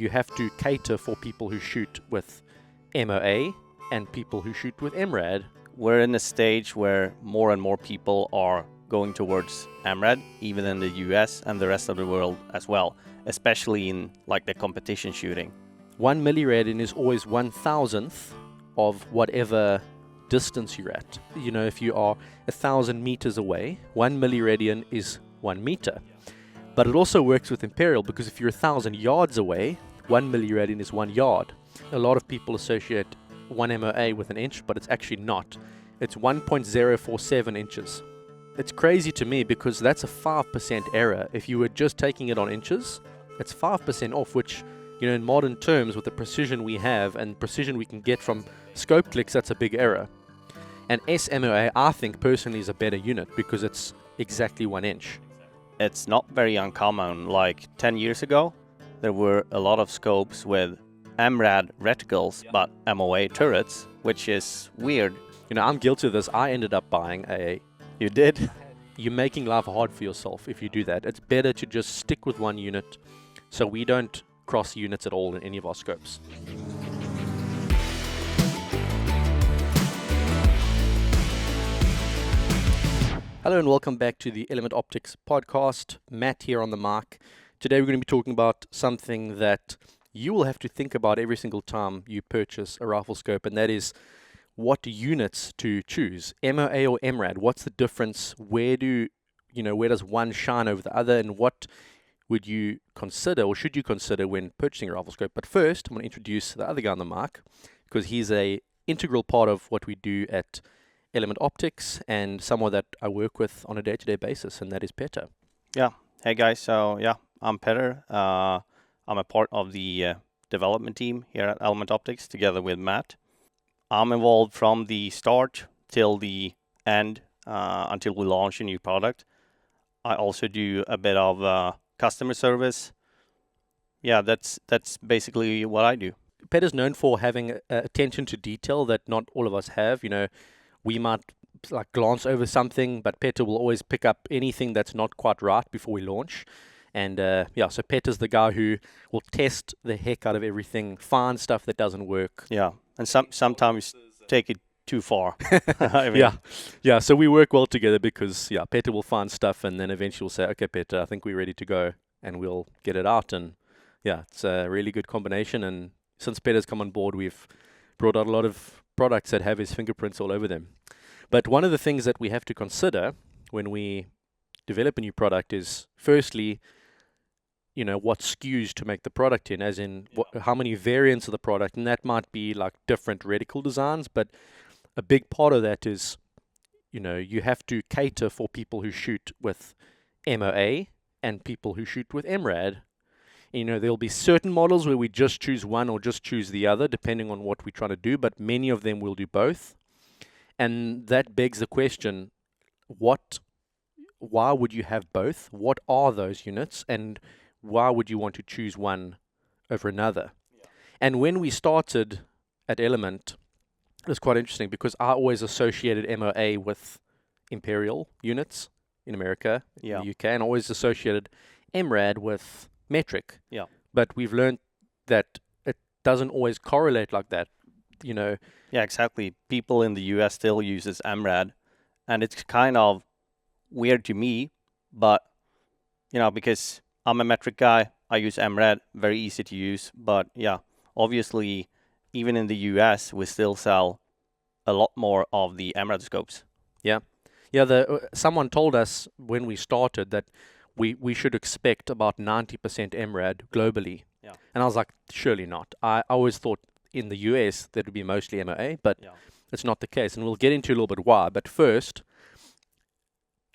You have to cater for people who shoot with MOA and people who shoot with MRAD. We're in a stage where more and more people are going towards MRAD, even in the US and the rest of the world as well, especially in like the competition shooting. 1 milliradian is always 1,000th of whatever distance you're at. You know, if you are 1,000 meters away, 1 milliradian is 1 meter. But it also works with imperial, because if you're 1,000 yards away, 1 milliradian is 1 yard. A lot of people associate 1 MOA with an inch, but it's actually not. It's 1.047 inches. It's crazy to me because that's a 5% error. If you were just taking it on inches, it's 5% off, which, you know, in modern terms, with the precision we have and precision we can get from scope clicks, that's a big error. And SMOA, I think personally, is a better unit because it's exactly 1 inch. It's not very uncommon. Like 10 years ago, there were a lot of scopes with MRAD reticles, but MOA turrets, which is weird. You know, I'm guilty of this. I ended up buying a... You did? You're making life hard for yourself if you do that. It's better to just stick with 1 unit so we don't cross units at all in any of our scopes. Hello and welcome back to the Element Optics podcast. Matt here on the mic. Today we're going to be talking about something that you will have to think about every single time you purchase a rifle scope, and that is what units to choose, MOA or MRAD. What's the difference? Where does one shine over the other, and what would you consider or should you consider when purchasing a rifle scope? But first, I'm going to introduce the other guy on the mic because he's an integral part of what we do at Element Optics and someone that I work with on a day-to-day basis, and that is Peter. Yeah. Hey guys. So yeah, I'm Peter. I'm a part of the development team here at Element Optics together with Matt. I'm involved from the start till the end until we launch a new product. I also do a bit of customer service. Yeah, that's basically what I do. Peter's known for having attention to detail that not all of us have. You know, we might like glance over something, but Peter will always pick up anything that's not quite right before we launch. And so Peter's the guy who will test the heck out of everything, find stuff that doesn't work. Yeah, and sometimes take it too far. I mean, Yeah. So we work well together because Peter will find stuff, and then eventually we'll say, okay, Peter, I think we're ready to go, and we'll get it out. And it's a really good combination. And since Peter's come on board, we've brought out a lot of products that have his fingerprints all over them. But one of the things that we have to consider when we develop a new product is, firstly, you know, what SKUs to make the product in, as in how many variants of the product, and that might be like different reticle designs, but a big part of that is, you know, you have to cater for people who shoot with MOA and people who shoot with MRAD. You know, there'll be certain models where we just choose one or just choose the other, depending on what we're trying to do, but many of them will do both. And that begs the question, why would you have both? What are those units? And why would you want to choose one over another? Yeah. And when we started at Element, it was quite interesting because I always associated MOA with Imperial units in America, in the UK, and always associated MRAD with metric. Yeah. But we've learned that it doesn't always correlate like that, you know. Yeah, exactly. People in the US still uses MRAD, and it's kind of weird to me, but, you know, because I'm a metric guy, I use MRAD, very easy to use, but yeah, obviously, even in the US, we still sell a lot more of the MRAD scopes. Yeah. Someone told us when we started that we should expect about 90% MRAD globally. Yeah. And I was like, surely not. I always thought in the US that would be mostly MOA, but it's not the case. And we'll get into a little bit why. But first,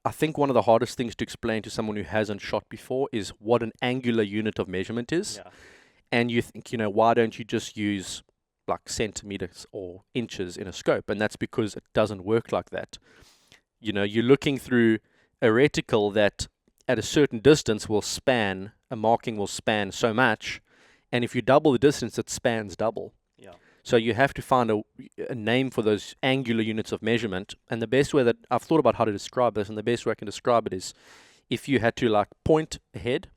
I think one of the hardest things to explain to someone who hasn't shot before is what an angular unit of measurement is. Yeah. And you think, you know, why don't you just use like centimeters or inches in a scope? And that's because it doesn't work like that. You know, you're looking through a reticle that at a certain distance a marking will span so much, and if you double the distance, it spans double. Yeah. So you have to find a name for those angular units of measurement, and the best way that I've thought about how to describe this, and the best way I can describe it is if you had to like point ahead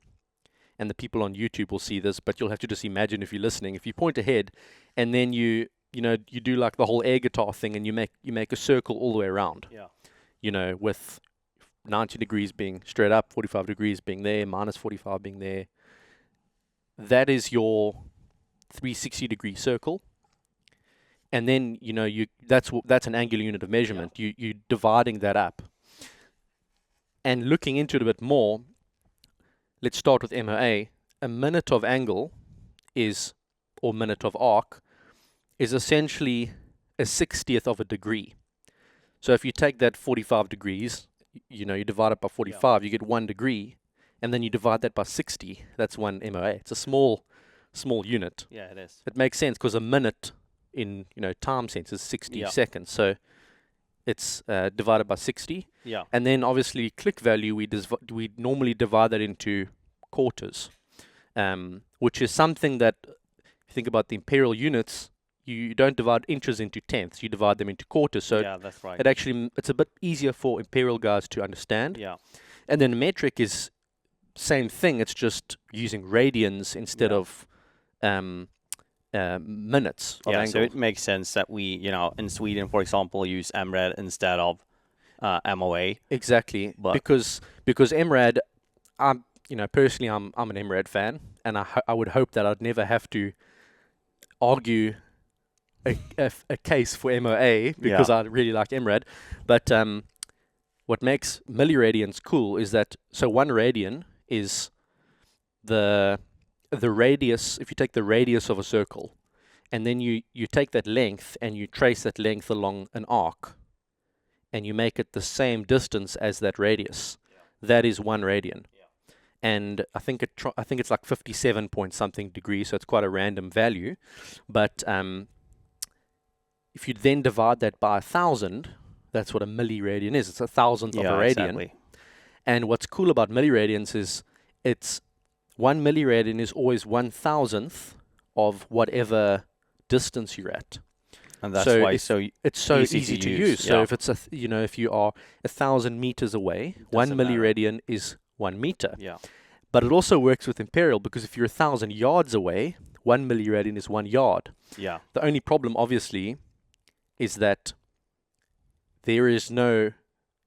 and the people on YouTube will see this, but you'll have to just imagine if you're listening, if you point ahead and then you do like the whole air guitar thing and you make a circle all the way around. Yeah. With 90 degrees being straight up, 45 degrees being there, minus 45 being there. That is your 360 degree circle. And then, that's an angular unit of measurement. Yeah. You're dividing that up. And looking into it a bit more, let's start with MOA. A minute of angle or minute of arc, is essentially a 60th of a degree. So if you take that 45 degrees, you divide it by 45, you get 1 degree, and then you divide that by 60, that's 1 MOA. It's a small unit. Yeah, it is. It makes sense because a minute in, time sense is 60 seconds. So it's divided by 60. Yeah. And then obviously click value, we normally divide that into quarters, which is something that, if you think about the imperial units, you don't divide inches into tenths, you divide them into quarters. So yeah, that's right. It's a bit easier for imperial guys to understand. Yeah. And then metric is same thing, it's just using radians instead of minutes of angle. So it makes sense that we, in Sweden, for example, use MRAD instead of MOA. Exactly, because MRAD, personally, I'm an MRAD fan, and I would hope that I'd never have to argue a case for MOA because I really like MRAD. But what makes milliradians cool is that 1 radian is the radius. If you take the radius of a circle, and then you take that length and you trace that length along an arc, and you make it the same distance as that radius, that is 1 radian. And I think it's like 57 point something degrees, so it's quite a random value. But if you then divide that by 1,000, that's what a milliradian is. It's 1,000th of a radian. Exactly. And what's cool about milliradians is it's 1 milliradian is always 1,000th of whatever distance you're at. And that's why it's so easy to use. So if it's if you are 1,000 meters away, 1 milliradian is 1 meter. Yeah. But it also works with imperial, because if you're 1,000 yards away, 1 milliradian is 1 yard. Yeah. The only problem, obviously, is that there is no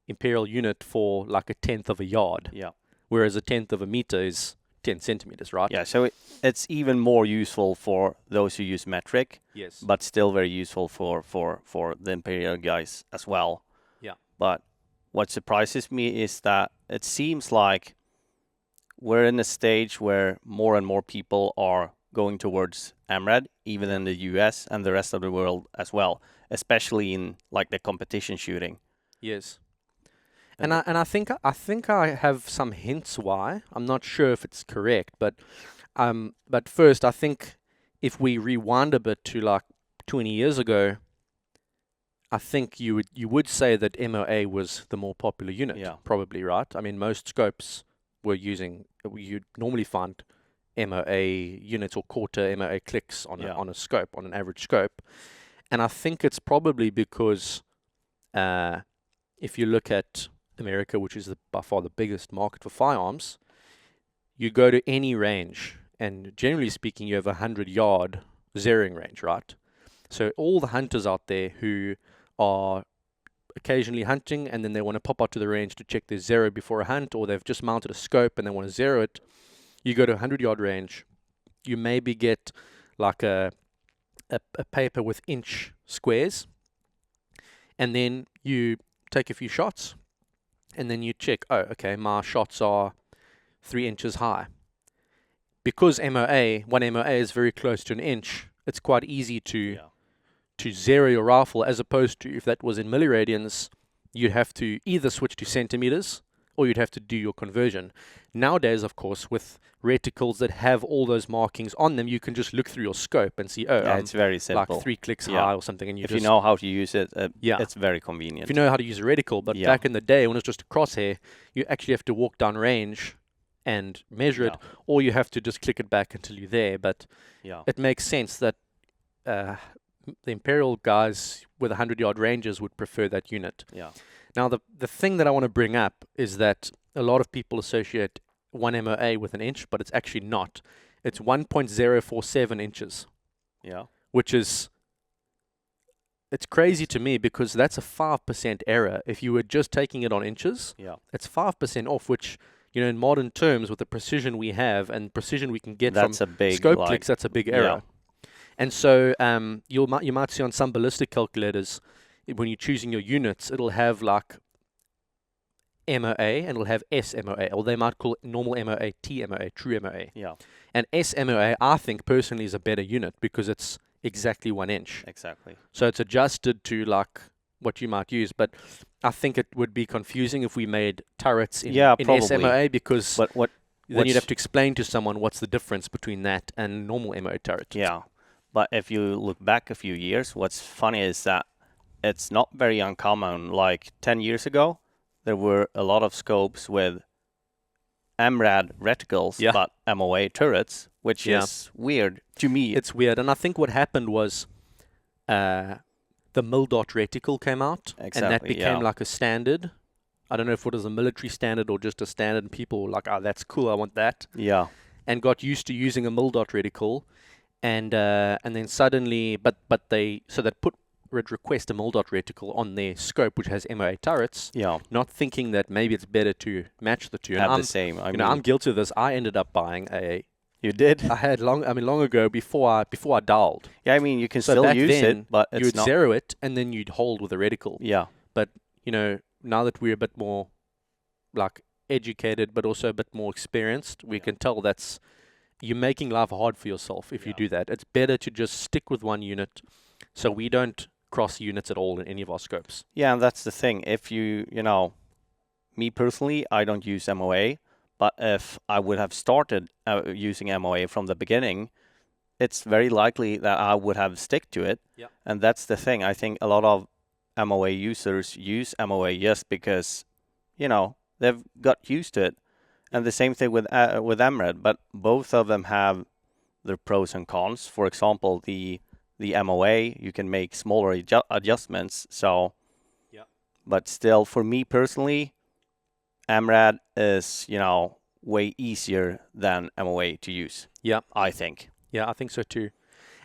imperial unit for like a 1/10 of a yard. Yeah. Whereas a 1/10 of a meter is 10 centimeters, right? Yeah. So it's even more useful for those who use metric. Yes. But still very useful for the imperial guys as well. Yeah. But what surprises me is that it seems like we're in a stage where more and more people are going towards MRAD, even in the US and the rest of the world as well, especially in like the competition shooting. Yes. And I think I have some hints why. I'm not sure if it's correct, but first I think if we rewind a bit to like 20 years ago, I think you would say that MOA was the more popular unit. Yeah. Probably, right? I mean, most scopes were using. You'd normally find MOA units or quarter MOA clicks on a scope, on an average scope, and I think it's probably because if you look at America, which is by far the biggest market for firearms, you go to any range, and generally speaking, you have a 100-yard zeroing range, right? So all the hunters out there who are occasionally hunting and then they want to pop out to the range to check their zero before a hunt, or they've just mounted a scope and they want to zero it, you go to a 100-yard range, you maybe get like a paper with inch squares, and then you take a few shots, and then you check, oh, okay, my shots are 3 inches high. Because one MOA is very close to an inch, it's quite easy to zero your rifle, as opposed to if that was in milliradians, you'd have to either switch to centimeters or you'd have to do your conversion. Nowadays, of course, with reticles that have all those markings on them, you can just look through your scope and see, it's very simple. Like 3 clicks high or something. And if you know how to use it, it's very convenient. If you know how to use a reticle, but back in the day when it was just a crosshair, you actually have to walk down range and measure it, or you have to just click it back until you're there. But it makes sense that the Imperial guys with 100-yard ranges would prefer that unit. Yeah. Now, the thing that I want to bring up is that a lot of people associate 1 MOA with an inch, but it's actually not. It's 1.047 inches. Yeah. Which is, it's crazy to me because that's a 5% error. If you were just taking it on inches, it's 5% off, which, you know, in modern terms, with the precision we have and precision we can get from scope clicks, that's a big error. And so you might see on some ballistic calculators, when you're choosing your units, it'll have like MOA and it'll have SMOA, or they might call it normal MOA, TMOA, true MOA. Yeah. And SMOA, I think personally, is a better unit because it's exactly 1 inch. Exactly. So it's adjusted to like what you might use, but I think it would be confusing if we made turrets in SMOA, because then you'd have to explain to someone what's the difference between that and normal MOA turret. Yeah. But if you look back a few years, what's funny is that it's not very uncommon. Like 10 years ago, there were a lot of scopes with MRAD reticles, but MOA turrets, which is weird to me. It's weird. And I think what happened was the mil-dot reticle came out, and that became like a standard. I don't know if it was a military standard or just a standard, and people were like, oh, that's cool, I want that. Yeah. And got used to using a mil-dot reticle. And then suddenly, but they would request a mil-dot reticle on their scope, which has MOA turrets. Yeah. Not thinking that maybe it's better to match the two. Have the same. I'm guilty of this. I ended up buying a. You did? I had long ago before I dialed. Yeah, I mean you can still use it, but it's you would zero it and then you'd hold with a reticle. Yeah. But you know, now that we're a bit more like educated, but also a bit more experienced, we can tell that's. You're making life hard for yourself if you do that. It's better to just stick with one unit, so we don't cross units at all in any of our scopes. Yeah, and that's the thing. If you know, me personally, I don't use MOA, but if I would have started using MOA from the beginning, it's very likely that I would have stick to it. Yeah. And that's the thing. I think a lot of MOA users use MOA just because, you know, they've got used to it. And the same thing with MRAD, but both of them have their pros and cons. For example, the MOA, you can make smaller adjustments. So, but still, for me personally, MRAD is, you know, way easier than MOA to use. Yeah, I think. Yeah, I think so too.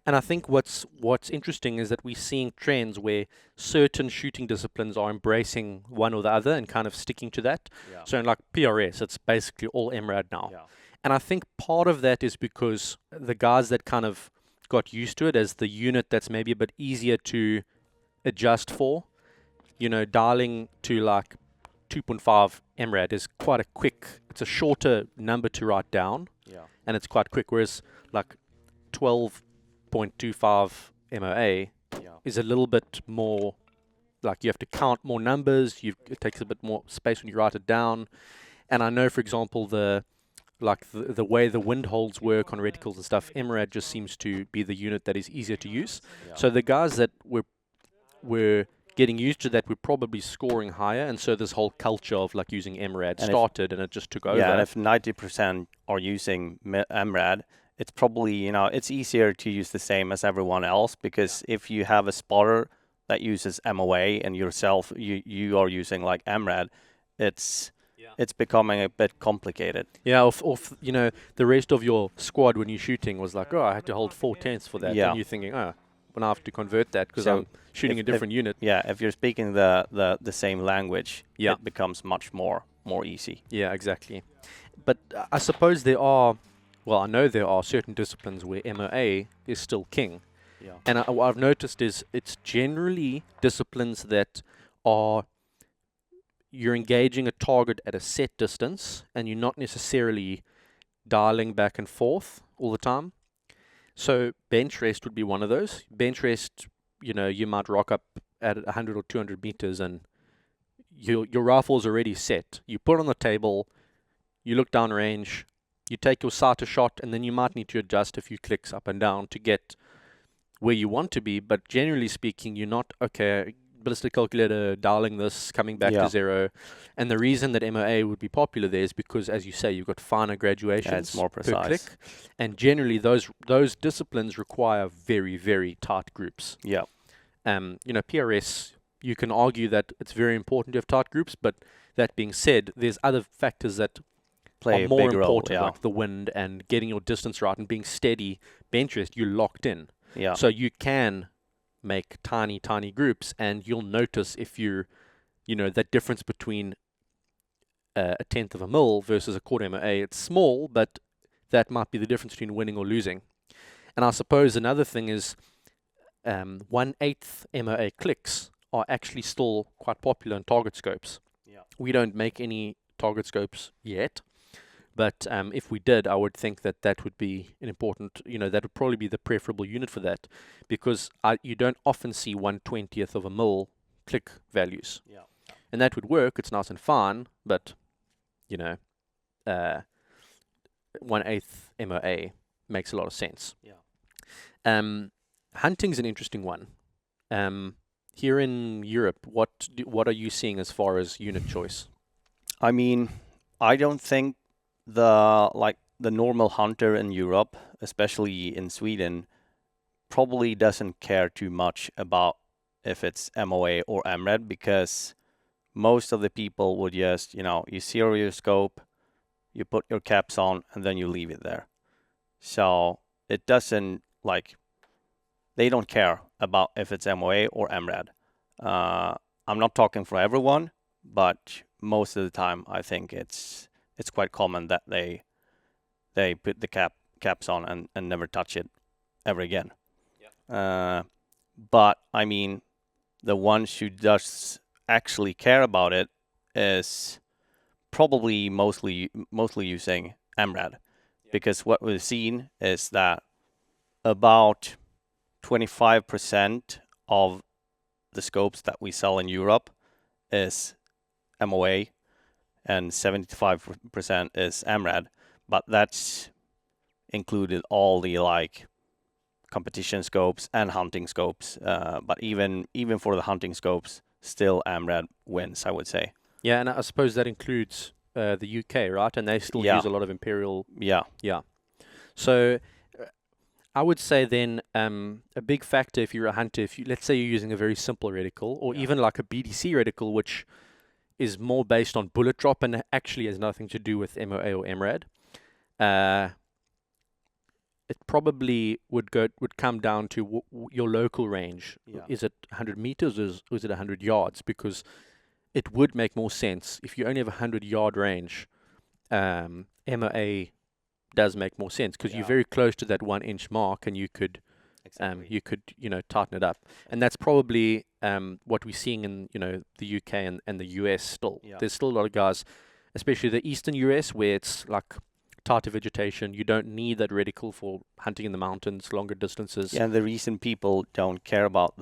And I think what's interesting is that we're seeing trends where certain shooting disciplines are embracing one or the other and kind of sticking to that. Yeah. So in like PRS, it's basically all MRAD now. Yeah. And I think part of that is because the guys that kind of got used to it as the unit that's maybe a bit easier to adjust for, you know, dialing to like 2.5 MRAD is quite a quick, it's a shorter number to write down. Yeah. And it's quite quick, whereas like 12.25 MOA is a little bit more, like you have to count more numbers, it takes a bit more space when you write it down. And I know, for example, the way the wind holds work on reticles and stuff, MRAD just seems to be the unit that is easier to use. Yeah. So the guys that were getting used to that were probably scoring higher, and so this whole culture of like using MRAD started, and it just took over. Yeah, and if 90% are using MRAD, it's probably, you know, it's easier to use the same as everyone else, because if you have a spotter that uses MOA and yourself you are using like MRAD, it's becoming a bit complicated. Yeah, or you know, the rest of your squad when you're shooting was like, oh, I had to hold 4/10 for that. Yeah. And you're thinking, oh, well, I have to convert that because I'm shooting a different unit. Yeah, if you're speaking the same language, it becomes much more easy. Yeah, exactly. But I suppose I know there are certain disciplines where MOA is still king. Yeah. And what I've noticed is it's generally disciplines that are, you're engaging a target at a set distance and you're not necessarily dialing back and forth all the time. So bench rest would be one of those. Bench rest, you know, you might rock up at 100 or 200 meters and your rifle's already set. You put it on the table, you look down range, you take your sighter shot, and then you might need to adjust a few clicks up and down to get where you want to be. But generally speaking, you're not, okay, ballistic calculator, dialing this, coming back to zero. And the reason that MOA would be popular there is because, as you say, you've got finer graduations it's more precise. Per click. And generally, those disciplines require very, very tight groups. Yeah. You know, PRS, you can argue that it's very important to have tight groups, but that being said, there's other factors that play are a more big role. important, Yeah. like the wind and getting your distance right and being steady. Bench rest, you're locked in. Yeah. So you can make tiny groups, and you'll notice if you're, that difference between a tenth of a mil versus a quarter MOA. It's small, but that might be the difference between winning or losing. And I suppose another thing is 1/8 MOA clicks are actually still quite popular in target scopes. Yeah. We don't make any target scopes yet, but if we did, I would think that would be an important, that would probably be the preferable unit for that, because you don't often see 1/20th of a mil click values. Yeah. And that would work. It's nice and fine, but 1/8 MOA makes a lot of sense. Yeah. Hunting's an interesting one. Here in Europe, what are you seeing as far as unit choice? I mean, I don't think the normal hunter in Europe, especially in Sweden, probably doesn't care too much about if it's MOA or MRAD, because most of the people would just, you zero your scope, you put your caps on, and then you leave it there. So it doesn't, they don't care about if it's MOA or MRAD. I'm not talking for everyone, but most of the time I think it's quite common that they put the caps on and never touch it ever again. Yeah. But I mean, the ones who does actually care about it is probably mostly using MRAD, because what we've seen is that about 25% of the scopes that we sell in Europe is MOA and 75% is MRAD, but that's included all the competition scopes and hunting scopes. But even for the hunting scopes, still MRAD wins, I would say. Yeah, and I suppose that includes the UK, right? And they still use a lot of Imperial. Yeah. Yeah. So I would say then a big factor if you're a hunter, let's say you're using a very simple reticle, or even like a BDC reticle, which is more based on bullet drop and actually has nothing to do with MOA or MRAD. It probably would come down to your local range. Yeah. Is it 100 meters or is it 100 yards? Because it would make more sense if you only have a 100-yard range. MOA does make more sense because you're very close to that 1-inch mark, and you could tighten it up. And that's probably what we're seeing in the UK and the US still. Yeah. There's still a lot of guys, especially the eastern US, where it's like tighter vegetation. You don't need that reticle for hunting in the mountains, longer distances. Yeah, and the reason people don't care about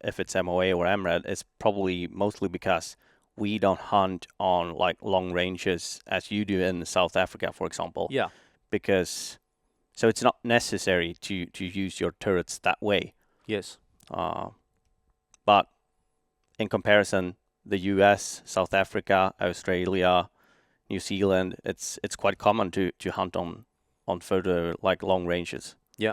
if it's MOA or MRAD is probably mostly because we don't hunt on long ranges as you do in South Africa, for example. Yeah. So it's not necessary to use your turrets that way. Yes. But in comparison, the US, South Africa, Australia, New Zealand, it's quite common to hunt on further long ranges. Yeah.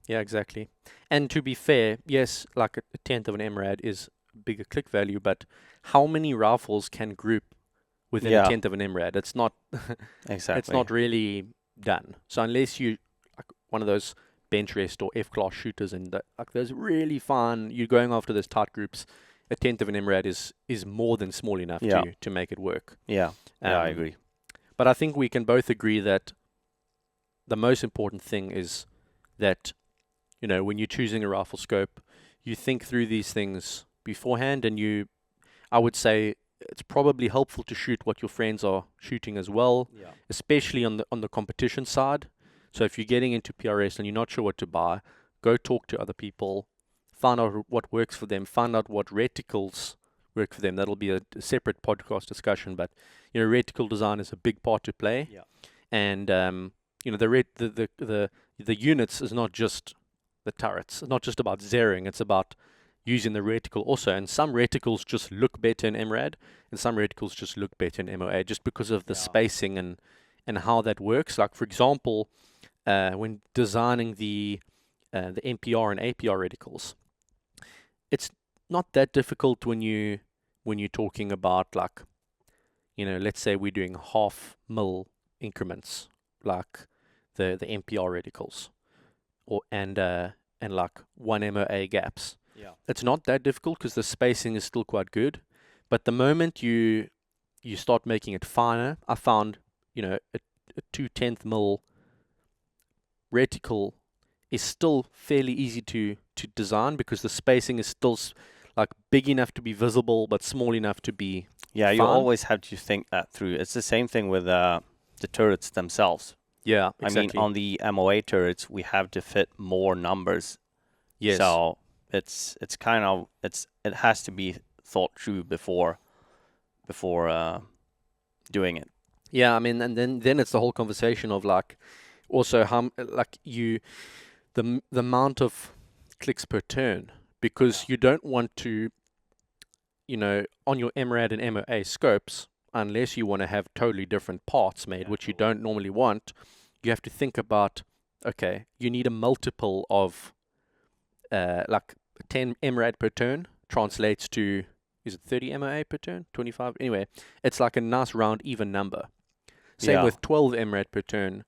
Yeah, exactly. And to be fair, yes, like a tenth of an MRAD is bigger click value, but how many rifles can group within a tenth of an MRAD? It's not exactly. It's not really done. So unless you one of those bench rest or F-class shooters and those really fun, you're going after those tight groups, a tenth of an MRAD is more than small enough to make it work. Yeah, I agree. But I think we can both agree that the most important thing is that, when you're choosing a rifle scope, you think through these things beforehand, and I would say it's probably helpful to shoot what your friends are shooting as well, especially on the competition side. So if you're getting into PRS and you're not sure what to buy, go talk to other people, find out what works for them, find out what reticles work for them. That'll be a separate podcast discussion, but reticle design is a big part to play. Yeah. And the units is not just the turrets. It's not just about zeroing. It's about using the reticle also. And some reticles just look better in MRAD, and some reticles just look better in MOA, just because of the spacing and how that works. Like, for example, when designing the NPR and APR reticles, it's not that difficult when you're talking about let's say we're doing half mil increments, like the MPR reticles, and like 1 MOA gaps. Yeah. It's not that difficult because the spacing is still quite good, but the moment you start making it finer, I found a 2/10 mil reticle is still fairly easy to design because the spacing is still like big enough to be visible but small enough to be you fun. always have to think that through. It's the same thing with the turrets themselves. Yeah, I exactly. mean, on the MOA turrets, we have to fit more numbers. Yes. So it has to be thought through before doing it. Yeah, I mean, and then it's the whole conversation of like, also how the amount of clicks per turn, because you don't want to, on your MRAD and MOA scopes, unless you want to have totally different parts made, which you don't normally want, you have to think about, okay, you need a multiple of like 10 MRAD per turn translates to, is it 30 MOA per turn? 25? Anyway, it's like a nice round even number. Same with 12 MRAD per turn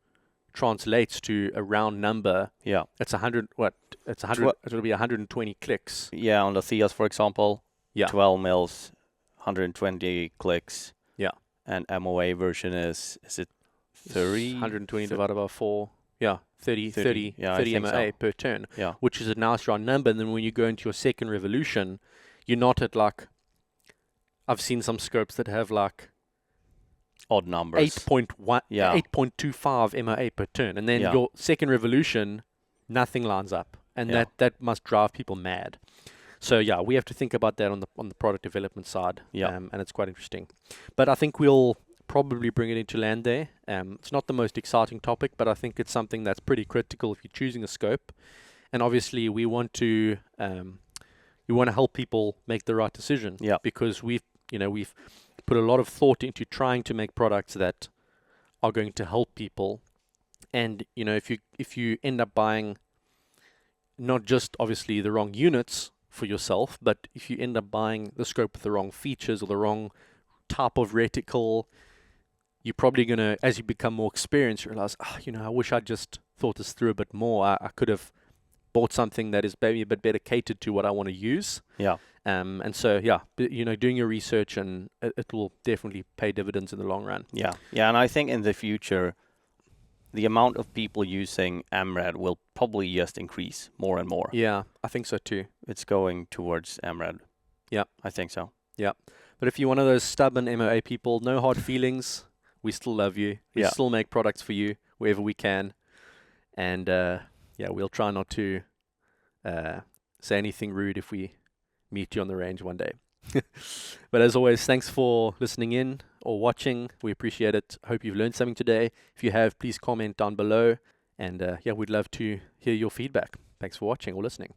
translates to a round number. Yeah. It's 100, what? It's 100, it'll be 120 clicks. Yeah, on the Theos, for example, Yeah. 12 mils, 120 clicks. Yeah. And MOA version is it 30? 120 divided by 4. Yeah, 30 yeah, 30 MOA so. per turn, Yeah. which is a nice round number. And then when you go into your second revolution, you're not at like, I've seen some scopes that have like odd numbers. 8.1, 8.25 MOA per turn. And then your second revolution, nothing lines up. And that must drive people mad. So yeah, we have to think about that on the product development side. Yeah. And it's quite interesting. But I think we'll probably bring it into land there. It's not the most exciting topic, but I think it's something that's pretty critical if you're choosing a scope. And obviously we want to help people make the right decision. Yeah. Because we've put a lot of thought into trying to make products that are going to help people. And if you end up buying not just obviously the wrong units for yourself, but if you end up buying the scope with the wrong features or the wrong type of reticle, you're probably going to, as you become more experienced, realize, I wish I just thought this through a bit more. I could have bought something that is maybe a bit better catered to what I want to use. Yeah. And so, doing your research, and it will definitely pay dividends in the long run. Yeah. Yeah. And I think in the future, the amount of people using MRAD will probably just increase more and more. Yeah, I think so too. It's going towards MRAD. Yeah. I think so. Yeah. But if you're one of those stubborn MOA people, no hard feelings. We still love you. We still make products for you wherever we can. And we'll try not to say anything rude if we meet you on the range one day. But as always, thanks for listening in or watching. We appreciate it. Hope you've learned something today. If you have, please comment down below. And we'd love to hear your feedback. Thanks for watching or listening.